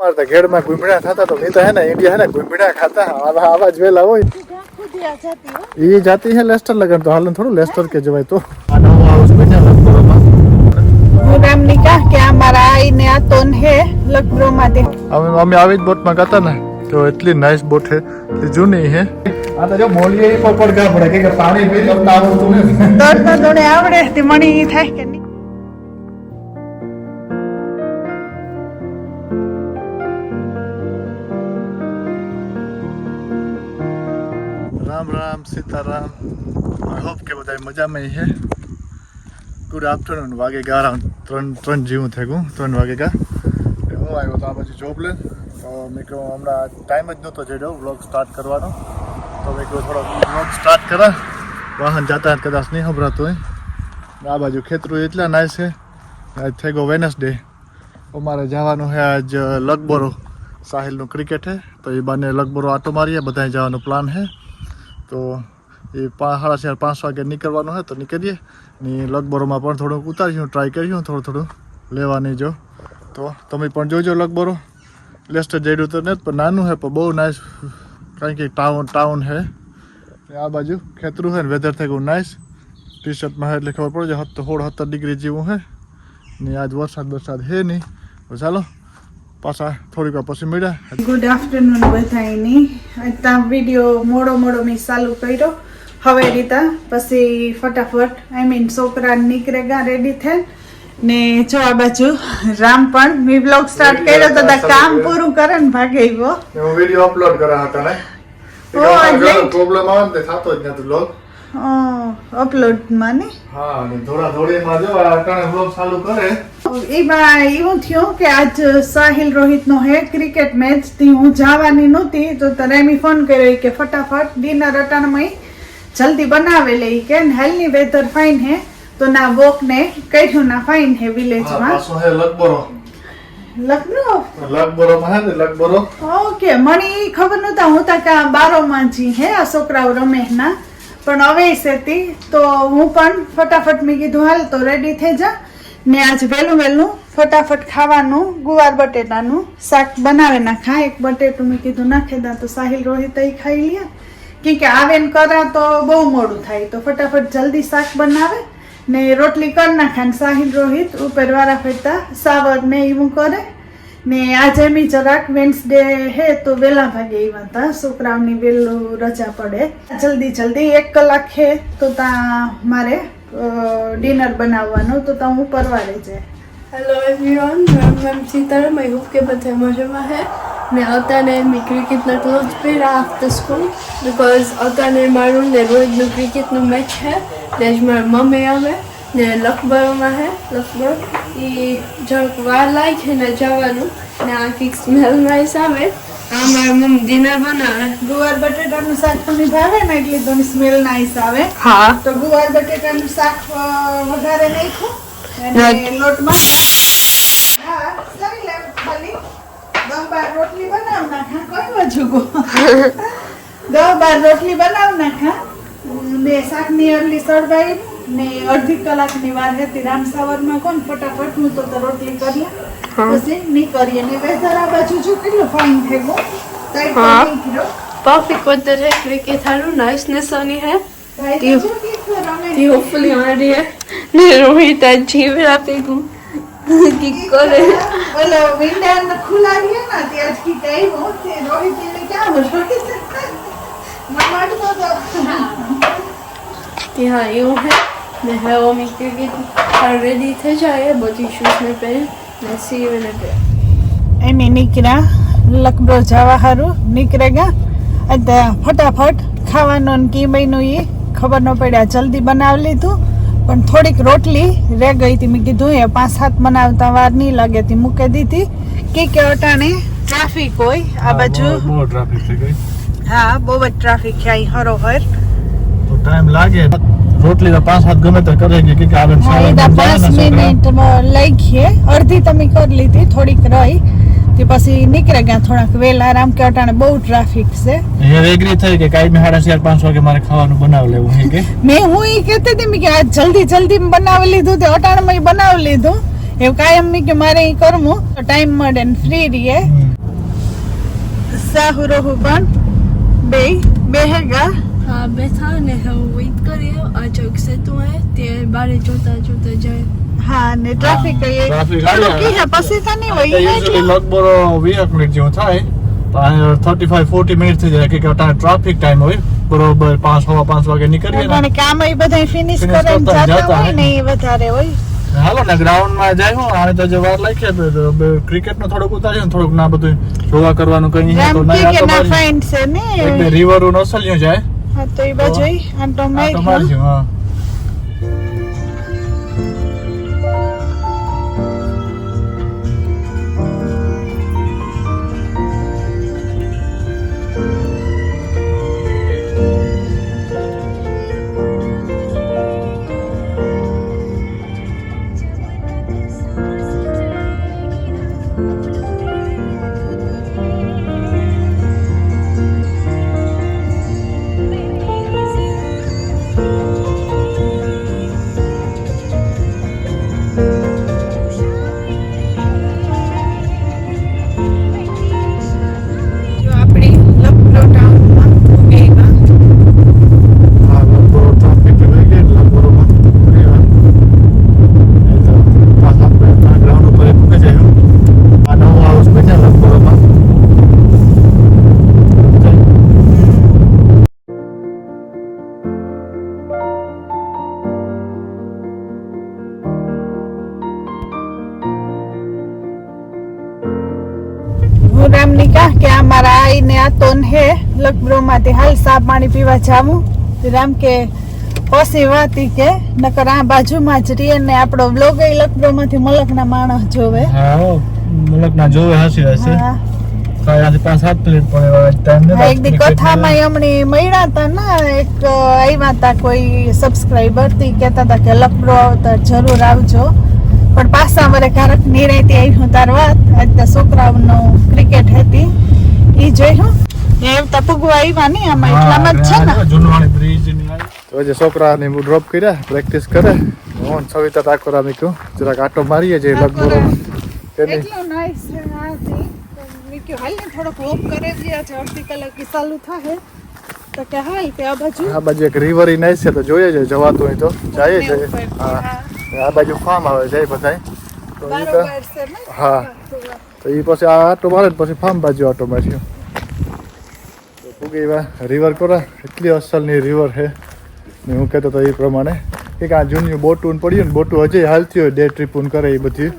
तो घेड़ में घुमड़ा खाता तो नहीं तो है ना इंडिया है ना घुमड़ा खाता आवाज वेला हो ये जाती है लेस्टर लगन तो हालन थोड़ा लेस्टर के जवाय तो हाउस में રામ નિકાહ કે અમારા આઈને આ તોન હે લકબ્રો માતે અમે આવી જ બોટ માં ગાતા ને તો એટલી નાઈસ બોટ હે એટલી જૂની હે આ તો જો મોલીએ પકડ કા પડે કે પાણી પી લો ના આવતું ને દોડતા દોડે આવડે તે મણી થાય કે નહીં राम राम सीताराम आई होप के બધા મજામાં હે ગુડ આફ્ટરનૂન વાગેગા અરાઉન્ડ 3 જેવું થઈ ગયું 3 વાગેગા હું આવ્યો તો આ પછી જોબ લે તો મેં કહ્યું હમણાં ટાઈમ જ નહોતો જડ્યો વ્લોગ સ્ટાર્ટ કરવાનો તો મેં કહ્યું થોડો વ્લોગ સ્ટાર્ટ કરા વાહન જતા કદાચ નહીં સંભળાતું હોય આ બાજુ ખેતરું એટલા નાઈસ છે આજ થઈ ગયો વેનસડે અમારે જવાનું છે આજ લગબરો સાહિલનું ક્રિકેટ છે તો એ બાને લગબરો આટો મારીએ બધાએ જવાનો પ્લાન છે તો એ 4:30-5 વાગે નીકળવાનું હોય તો નીકળીએ ને લગબરોમાં પણ થોડુંક ઉતારીશું ટ્રાય કરીશું થોડું લેવાની જો તો તમે પણ જોજો લગબરો લેસ્ટર જઈડું તો નથી પણ નાનું છે પણ બહુ નાઇસ કારણ કે ટાઉન છે આ બાજુ ખેતરું છે ને વેધર થઈ ગયું નાઇસ ટી શર્ટમાં એટલે ખબર પડે 16-17 ડિગ્રી જેવું છે ને આજ વરસાદ છે નહીં તો ચાલો પાછા થોડીક વાર પછી મળ્યા ગુડ આફ્ટરનૂન બધાયની આ વિડિયો મોડો મેં ચાલુ કર્યો હવે રીતા પછી ફટાફટ આઈ મીન છોકરા નીકળેગા રેડી થયા ને જો આ બાજુ રામ પણ મેં બ્લોગ સ્ટાર્ટ કર્યો તો કામ પૂરું કરે ને ભાગે આવ્યો હું વિડિયો અપલોડ કરા હતા ને પ્રોબ્લેમ આવે ને થતો જ નતો બ્લોગ અપલોડ માં ને હા ને થોડા થોડીમાં જો આ કારણે બ્લોગ ચાલુ કરે એમાં એવું થયું કે આજ સાહિલ રોહિતનો હે ક્રિકેટ મેચ થી હું જવાની નહોતી તો રેમી ફોન કર્યો કે ફટાફટ ડિનર અટાણમાં જલ્દી બનાવે લે કે હેલની વેધર ફાઇન હે તો ના વોક ને કહ્યું ના ફાઇન હે વિલેજ માં પાછો હે લગબરો માં હે લગબરો ઓકે મણી ખબર નતા હું તા કા 12 માં જી હે આ છોકરાઓ રમે ના પણ હવે સેતી તો હું પણ ફટાફટ મેં કીધું હાલ તો રેડી થઈ જા ને આજ વહેલું ફટાફટ ખાવાનું ગુવાર બટેટાનું શાક બનાવે નાખા એક બટેટું મેં કીધું નાખી દા તો સાહિલ રોહિત ખાઈ લે કે આવે ને કરા તો બહુ મોડું થાય તો ફટાફટ જલ્દી શાક બનાવે ને રોટલી કરી નાખે ને સાહિલ રોહિત ઉપર વાળા ફેરતા સાવર ને એવું કરે ને આજે મેં જરાક વેન્સડે હે તો વેલા ભાગે એવા હતા છોકરાઓની વહેલું રજા પડે જલ્દી 1 કલાક હે તો ત્યાં મારે ડિનર બનાવવાનું તો ત્યાં હું પરવારે જાય Hello everyone, I'm Sitaram. I hope કે બધા મજામાં હે ને અત્યારે મેં ક્રિકેટનો ક્લોઝ પહેર્યા આફ્ટર સ્કૂલ બીકોઝ અત્યારે મારું ને રોજનું ક્રિકેટનું મેચ છે એટલે જ મારી મમ્મી આવે ને લખબરોમાં હે લખબર એ જરાક વાર લાગે છે ને જવાનું ને આખી સ્મેલ નાઈસ આવે આ મારી મમ્મી ડિનર બનાવે ગુવાર બટેટાનું શાક તમને ભાવે ને એટલે તો સ્મેલ નાઈસ આવે હા તો ગુવાર બટેટાનું શાક વધારે નાખ્યું અને લોટમાં હા સરી લે ખાલી 10-12 રોટલી બનાવ નાખા કોઈ વજુગો 10-12 રોટલી બનાવ નાખા ને શાકની અરલી સળગાઈ ને અડધી કલાકની વાર હતી રામ સાવરમાં કોણ ફટાફટ હું તો રોટલી કરી પછી નહીં કરીએ ને વેધર આ બાજુ જો કેટલું ફાઇન થઈ ગયું ટાઈટ થઈ ગયો perfect weather है cricket हारू niceness आनी है ती hopefully हमारी है ने रोहित अजीब राते को की करे बोलो विंडो खुला दिया ना ते आज की टाइम हो ते रोहित ने क्या हो रोहित मम्मा तो ती हाँ यूँ है ने है वो मी cricket ready थे जाए बची शूज में पहन ने see you in a bit એમે નીકળ્યા લકબ્રો જવા હારું નીકળેગા ફટાફટ ખાવાનું કી મહિનું એ ખબર ન પડ્યા જલ્દી બનાવી લીધું પણ થોડીક રોટલી રહી ગઈ હતી મેં કીધું એ 5-7 બનાવતા વાર નહીં લાગે તી મૂકી દીધી કે અટાણે ટ્રાફિક હોય આ બાજુ બહુ ટ્રાફિક થઈ ગઈ હા બહુ જ ટ્રાફિક છે અહીં હરોહર તો ટાઈમ લાગે રોટલી તો 5-7 ગમે તો કરે કે આવે 5 મિનિટ લઈ ગયે અડધી તમે કરી લીધી થોડીક રહી તે પછી નીકળે ગયા થોડાક વેલા આરામ કે અટાણે બહુ ટ્રાફિક છે એ એગ્રી થઈ કે કાઈ મે 4:30-5 વાગે મારે ખાવાનું બનાવી લેવું છે કે મેં હું એ કહેતી હતી કે આ જલ્દી બનાવી લીધું તે અટાણે મેં બનાવી લીધું એવું કાયમ મેં કે મારે એ કરવું ટાઈમ મળે ને ફ્રી રહીએ સાહુરોહુ પણ બે હેગા હા બેઠા ને હવે વેઇટ કરીએ આ ચોક સેતુ હે તે બારે જોતા જાય હા ને ટ્રાફિક ટ્રાફિક કી હે પછી તો નહીં હોય યુઝ્યુઅલી લગભગ 20 મિનિટ જેવું થાય પણ 35-40 મિનિટ થઈ જાય કે ટ્રાફિક ટાઈમ હોય બરોબર 5:15 વાગે નીકળીએ ને અને કામ એ બધા ફિનિશ Finish કરીને કરતા જતા જતા હોય હે. ને એ વધારે હોય હાલો ને ગ્રાઉન્ડ માં જાય હું આને તો જે વાર લાગી ક્રિકેટ નું થોડુંક ઉતાર્યું ને થોડુંક ના બધું જોવા કરવાનું કઈ હે તો રામ નહીં કે આ તો ના મારી ફાઇન છે ને એક બે રિવર નો સલ્યો જાય હા તો એ બાજુ આંટો આ તો મારી મારજો હા જો આપણે લખનૌ ટાઉનમાં ગઈમાં હા બરોબર ટ્રાફિક લઈ ગયા એટલે બરોબર એ તો પાછા આપણે ગ્રાઉન્ડ ઉપર મૂકી જાય આ નવો હાઉસ બન્યા બરોબર હું રામની કહા કે આ મારા આઈને આ તોન હે લખબ્રો માંથી હાલ સા પાણી પીવા જાવું તો રામ કે પછી વાતી કે નકર આ બાજુમાં જ રીએ ને આપણો બ્લોગ એ લખબ્રો માંથી મલકના માણસ જોવે હા મલક ના જોવે હાસી હશે હા કાંઈ 5-7 મિનિટ પણ ટાઈમ હા, એક દી કથામાં હમણી મળ્યા હતા ને એક આવ્યા હતા કોઈ સબસ્ક્રાઈબર થી કહેતા હતા કે લખબ્રો આવતા જરૂર આવજો પણ પાછા અમારે કારક નિરાયતી આવ્યું તાર વાત આજ તો છોકરાઓનું ક્રિકેટ હતી ઈ જોયું એમ તો પૂગવા આવ્યા ને આમાં એટલામાં જ છે ને જુનવાણી બ્રિજ ની તો જે છોકરાને હું ડ્રોપ કર્યા પ્રેક્ટિસ કરે હું સવિતા ઠાકોર મીકું જરાક આટો મારીએ જે લગભગ કે નહીં એટલું નાઈસ છે આ થી મેં કહ્યું હાલ ને થોડોક વોક કરે ગયા છે અડધી કલાક ચાલુ થાય તો કે હાલ તે આ બાજુ આ બાજુ એક રિવર ઈ નાઈસ છે તો જોઈએ છે જવાતું હોય તો જાય છે હા આ બાજુ ફાર્મ આવે જાય બધાય તો ઈ તો બરોબર છે ને હા તો ઈ પછી આ આટો મારે પછી ફાર્મ બાજુ આટો માર્યો તો પૂગી વા રિવર કોરા એટલી અસલની રિવર છે ને હું કહેતો તો એ પ્રમાણે કે આ જૂની બોટું પડ્યું ને બોટું હજી હાલતી હોય ડે ટ્રીપું કરે એ બધી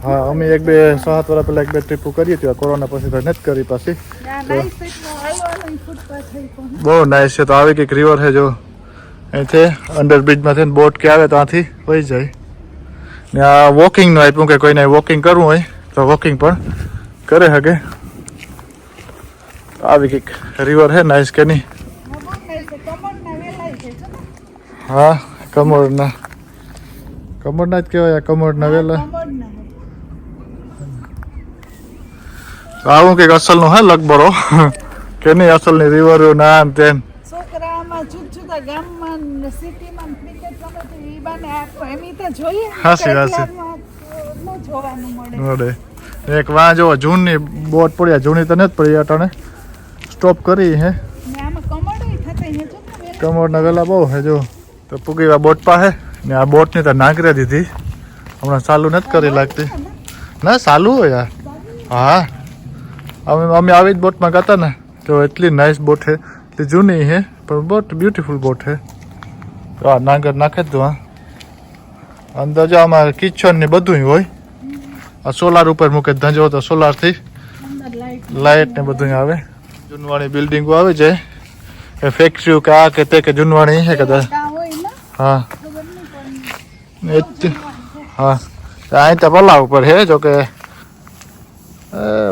હા અમે 1-2 7 વર્ષ પહેલા 1-2 ટ્રીપો કરી હતી કોરોના પછી તો નથી કરી પાછી બહુ નાઈસ છે તો આવી કંઈક રિવર છે જો અહીંથી અંડરબ્રિજમાંથી બોટ કે આવે તો આથી વહી જાય ને આ વોકિંગનું આપ્યું કે કોઈને વોકિંગ કરવું હોય તો વોકિંગ પણ કરે શકે આવી કંઈક રિવર છે નાઈસ કે નહીં હા કમળના જ કહેવાય કમળના વેલા આવું કંઈક અસલનું હે લગભરો કે નહીં અસલની રિવરો ના આમ તેમ છોકરામાં જુદા ગામમાં સિટીમાં ક્રિકેટ રમે તો ઈ બાને આખો એમ ઈ તો જોઈએ હાસી, હાસી. ન જોવાનું મળે મળે એક વાં જો જૂનની બોટ પડ્યા જૂની તો નથી પડી અટાણે સ્ટોપ કરી હે ને આમાં કમળોય થતા હે જો ને વેલા. કમળના વેલા બહુ હે જો તો પૂગી બોટ પાસે ને આ બોટની તો નાગરે દીધી હમણાં ચાલુ નથી કરી લાગતી ના ચાલુ હોય યાર હા અમે આવી જ બોટમાં ગયા ને તો એટલી નાઇસ બોટ છે એટલી જૂની છે પણ બોટ બ્યુટીફુલ બોટ છે તો આ નાગર નાખે જ હા અંદર જો આમાં કિચન ને બધું હોય આ સોલાર ઉપર મૂકે ધંજો તો સોલારથી અંદર લાઇટ ને બધું આવે જૂનવાણી બિલ્ડિંગો આવી જાય એ ફેક્ટરીઓ કે આ કે તે કે જૂનવાણી છે કદાચ કાં હોય ને હા ખબર નહીં પણ હા અહીં તો પલ્લા ઉપર છે જો કે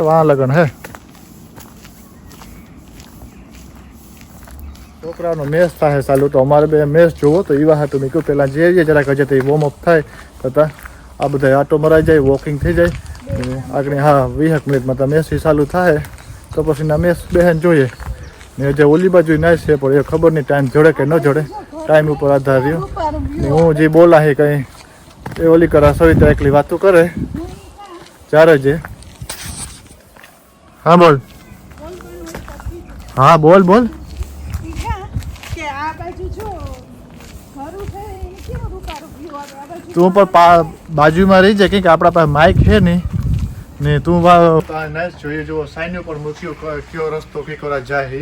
વहाँ લગન હે છોકરાનો મેચ થાય ચાલુ તો અમારે બે મેચ જોવો તો એવા હતું મેં કહ્યું પહેલાં જઈએ જરાક હજી તો વોર્મ અપ થાય છતાં આ બધા આટો મરાઈ જાય વોકિંગ થઈ જાય આગળ હા 20 મિનિટમાં તો મેચ ચાલુ થાય તો પછી ના મેચ બેહેન જોઈએ ને જે ઓલી બાજુ નાઈસ છે પણ એ ખબર નહીં ટાઈમ જોડે કે ન જોડે ટાઈમ ઉપર આધાર રહ્યો ને હું જે બોલા હે કંઈ એ ઓલી કરા સવિતા એકલી વાતું કરે ચારે જે હા બોલ હા બોલ બોલ. કે આ બાજુ જો ઘરું છે એ કેવો રૂપારો view આવે આ બાજુ તું પણ બાજુમાં રહી જાય કે આપણા પાસે માઇક છે ને તું નાઈસ જોઈએ જો સાઈન ઉપર મૂક્યું કયો રસ્તો કીકરા જાય.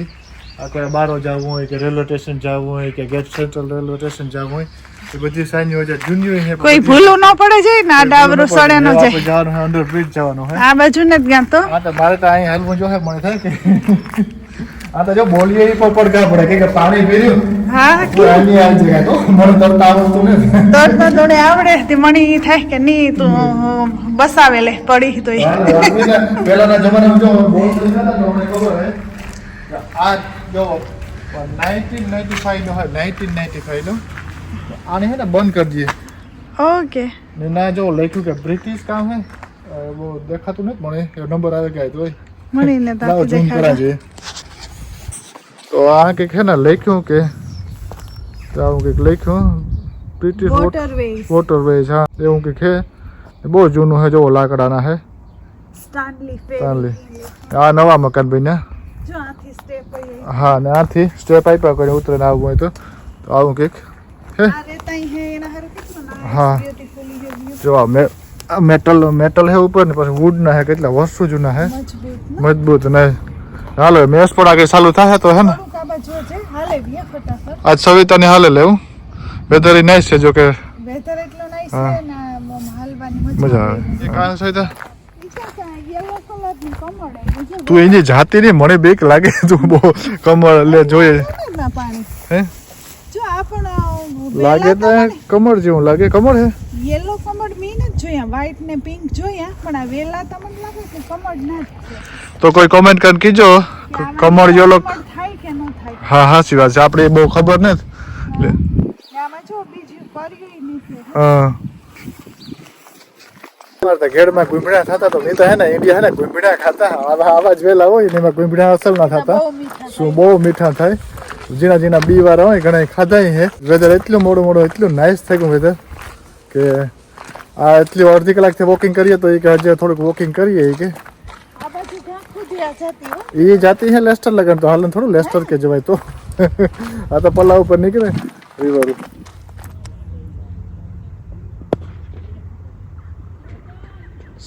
આ કોઈ બારો જવું હોય કે રેલવે સ્ટેશન જવું હોય કે ગેટ સેન્ટ્રલ રેલવે સ્ટેશન જવું હોય એ બધી સાઈન હોય છે જૂની છે. કોઈ ભૂલું ન પડે જાય ને આ ડાબરો સડે ન જાય. જવાનું હોય અંડર બ્રિજ જવાનું હોય આ બાજુ ને જ ગયા તો હા તો મારે તો અહીં હાલવું જો હે મને થાય કે આ તો જો બોલીએ એ પર પડઘા પડે કે પાણી પીર્યું હા તું આની આ જગ્યા તો મને તરત આવડતું નથી. દોડતા દોડે આવડે તે મને ઈ થાય કે નહીં તું બસાવે લે પડી તો પહેલાના જમાનામાં જો બોલ નતા ને મને ખબર હે આ જો 1995 નો હોય 1995 નો આને હે ને બંધ કરી દઈએ. ઓકે ને ના જો લખ્યું કે બ્રિટિશ કામ હે वो દેખાતું નથી મને એ નંબર આવે ગયા તો મળીને તો લાવો ઝૂમ કરા દેખાડે. જોઈએ. તો આ કંઈક હે ને લખ્યું કે તો આવું કંઈક લખ્યું બ્રિટિશ વોટરવેઝ વોટરવેઝ હા એવું કંઈક હે બહુ જૂનું હે જો લાકડાના હે સ્ટાનલી ચાલે આ નવા મકાન બન્યા. જો આથી સ્ટેપ હા ને આથી સ્ટેપ આપ્યા કરે ઉતરીને આવવું હોય તો આવું કંઈક હે. આ રેતાઈ હે એના હારે કેટલું નાઈસ હા. બ્યુટીફુલી હે view. જો આ મેટલ હે ઉપર ને પછી વુડ ના હે કેટલા વર્ષો જૂના હે મજબૂત ને મજબૂત ને હાલો મેચ પણ આગળ ચાલુ થાય તો હે ને થોડુંક આ બાજુ છે હાલે વ્યા ફટાફટ આજ સવિતાને હાલે લેવું વેધર ઈ નાઈસ છે જો કે વેધર એટલો નાઈસ હા. છે ને આમ હાલવાની મજા આવે એ કાં સવિતા ઈ છે કે યલો કલરની કમળ છે તું એની જાતી નહીં મને બીક લાગે તું બહુ કમળ લે જોઈએ ના પાણી હે જો આ પણ લાગે તો કમળ જેવું લાગે કમળ હે યેલો કમળ મી નથી જોયા વ્હાઈટ ને પિંક જોયા પણ આ વેલા તમને લાગે કે કમળ ના જ છે તો કોઈ કોમેન્ટ કરીને કીજો કે આમાં કમળ યેલો કમળ થાય કે ન થાય હા હાચી વાત છે આપણે બહુ ખબર નથી લે ને આમાં જો બીજું કર્યું નથી હા મારા ઘેરમાં ગુંબડા થતા તો મેં તો હે ને ઇન્ડિયા હે ને ગુંબડા ખાતા આવા જ વેલા હોય ને એમાં ગુંબડા અસલ ના થતા બહુ મીઠા શું બહુ મીઠા થાય જીણા જીણા બી વાળા હોય ઘણા ખાધા હે વેધર એટલું મોડું એટલું નાઇસ થઈ ગયું વેધર કે આ એટલી અડધી કલાકથી વોકિંગ કરીએ તો એ કે હજી થોડુંક વોકિંગ કરીએ એ કે આ બાજુ ઘાસ ખુદી આ જતી હો એ જાતી હે લેસ્ટર લગન તો હાલ થોડું લેસ્ટર કે જવાય તો આ તો પલ્લા ઉપર નીકળે રિવર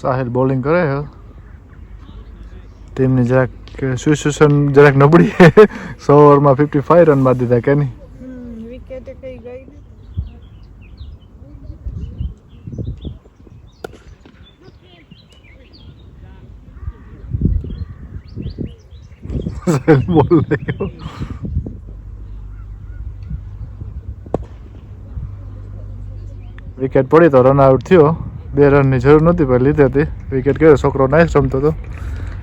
સાહિલ બોલિંગ કરે છે ટીમની જરાક સિચ્યુએશન જરાક નબળી છે 100 ઓવરમાં 55 રન મારી દીધા કે નહીં વિકેટ કઈ ગઈ ને બોલ ગયો વિકેટ પડી તો રન આઉટ થયો 2 રનની જરૂર નહોતી પણ લીધી હતી વિકેટ ગયો છોકરો નાઈસ રમતો હતો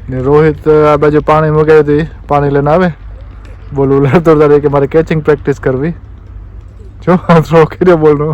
ને રોહિત આ બાજુ પાણી મગાવી હતી પાણી લઈને આવે બોલ ઉલાડતો કે મારે કેચિંગ પ્રેક્ટિસ કરવી જો થ્રો કર્યો બોલનો